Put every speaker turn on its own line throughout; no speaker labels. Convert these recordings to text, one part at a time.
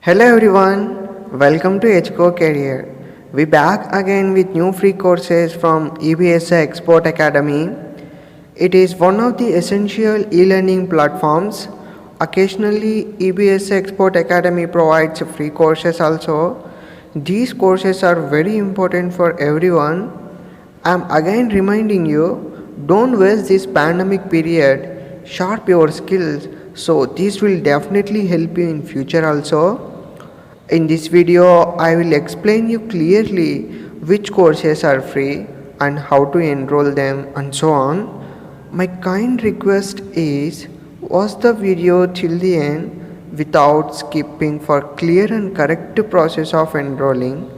Hello everyone, welcome to HCO Career. We back again with new free courses from EBSI Export Academy. It is one of the essential e-learning platforms. Occasionally, EBSI Export Academy provides free courses also. These courses are very important for everyone. I'm again reminding you, don't waste this pandemic period. Sharp your skills. So this will definitely help you in future also. In this video, I will explain you clearly which courses are free and how to enroll them and so on. My kind request is watch the video till the end without skipping for clear and correct process of enrolling.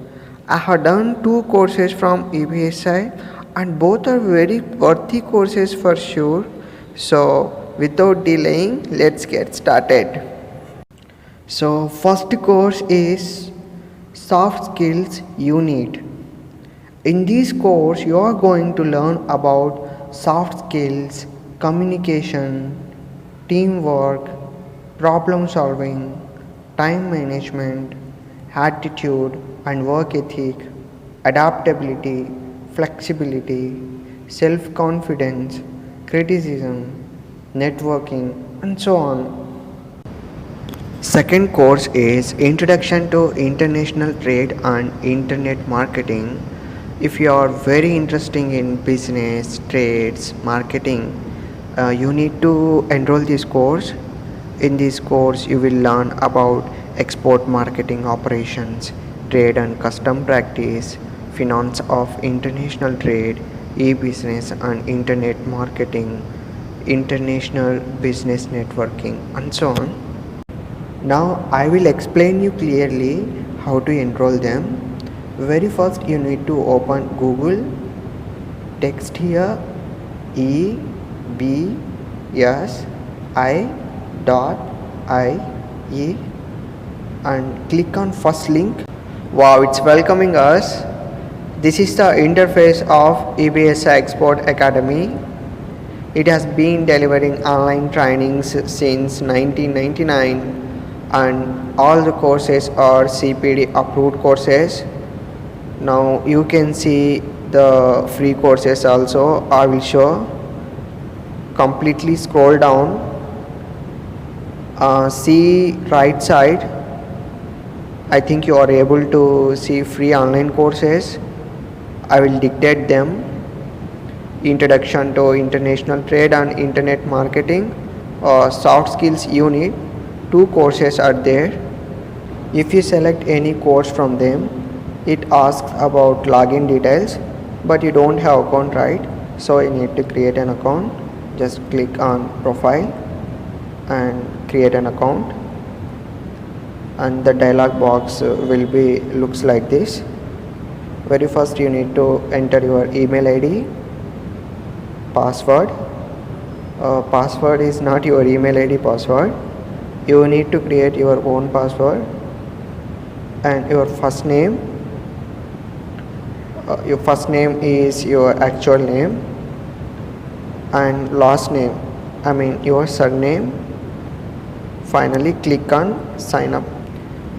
I have done two courses from EBSI and both are very worthy courses for sure. So without delaying, let's get started. So first course is soft skills you need. In this course you are going to learn about soft skills, communication, teamwork, problem solving, time management, attitude and work ethic, adaptability, flexibility, self-confidence, criticism, networking and so on. Second course is Introduction to International Trade and Internet Marketing. If you are very interested in business, trades, marketing, you need to enroll this course. In this course, you will learn about export marketing operations, trade and custom practice, finance of international trade, e-business and internet marketing, international business networking, and so on. Now I will explain you clearly how to enroll them. Very first you need to open Google, text here EBSI.IE and click on first link. Wow, it's welcoming us. This is the interface of EBSI Export Academy. It has been delivering online trainings since 1999 and all the courses are CPD approved courses. Now you can see the free courses also. I will show. Completely scroll down, see right side. I think you are able to see free online courses. I will dictate them. Introduction to International Trade and Internet Marketing, soft skills you need. Two courses are there. If you select any course from them, it asks about login details, but you don't have account, right? So you need to create an account. Just click on profile and create an account, and the dialog box will be looks like this. Very first you need to enter your email ID, password. Password is not your email ID password. You need to create your own password, and your first name. Your first name is your actual name, and last name, I mean your surname. Finally click on sign up.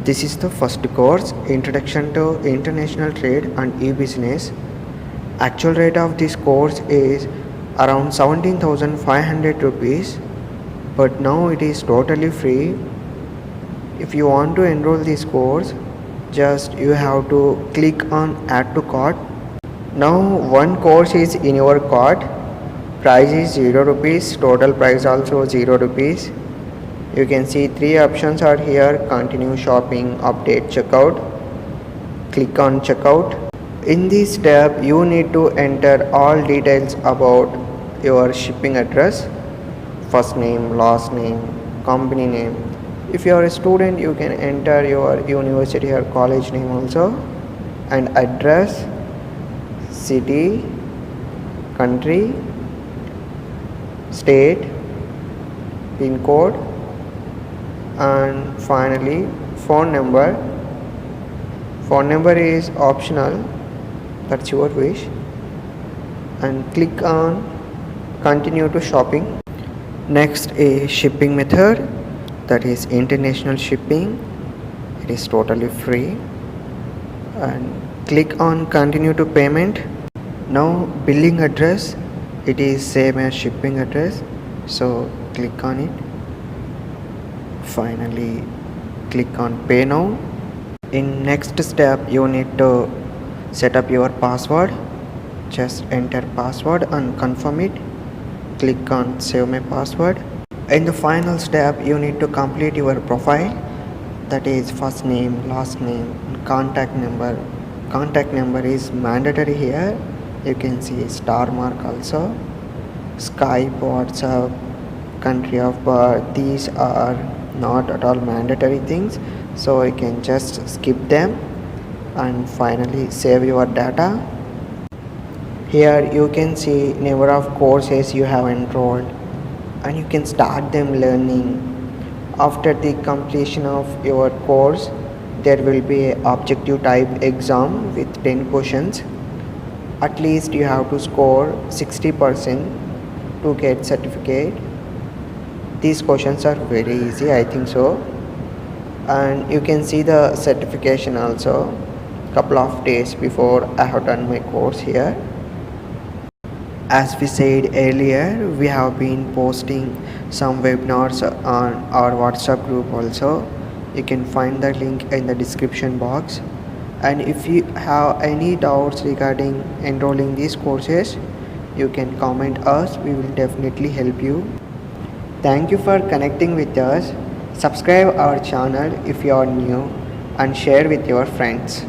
This is the first course, Introduction to International Trade and E-Business. Actual rate of this course is around 17,500 rupees, but now it is totally free. If you want to enroll this course, just you have to click on add to cart. Now one course is in your cart. Price is 0 rupees, total price also 0 rupees. You can see three options are here: continue shopping, update, checkout. Click on checkout. In this tab you need to enter all details about your shipping address, first name, last name, company name. If you are a student, you can enter your university or college name also, and address, city, country, state, pin code, and finally phone number. Phone number is optional, that's your wish. And click on continue to shopping. Next is shipping method, that is international shipping. It It is totally free. And click on continue to payment. Now billing address, it is same as shipping address, so click on it. Finally click on pay now. In next step you need to set up your password. Just enter password and confirm it. Click on save my password. In the final step you need to complete your profile, that is first name, last name, and contact number. Contact number is mandatory here. You can see star mark also. Skype, WhatsApp, country of birth, these are not at all mandatory things, so you can just skip them. And finally save your data. Here you can see number of courses you have enrolled and you can start them learning. After the completion of your course, there will be a objective type exam with 10 questions. At least you have to score 60% to get certificate. These questions are very easy, I think so. And you can see the certification also couple of days before I have done my course here. As we said earlier, we have been posting some webinars on our WhatsApp group also. You can find the link in the description box. And if you have any doubts regarding enrolling these courses, you can comment us. We will definitely help you. Thank you for connecting with us. Subscribe our channel if you are new and share with your friends.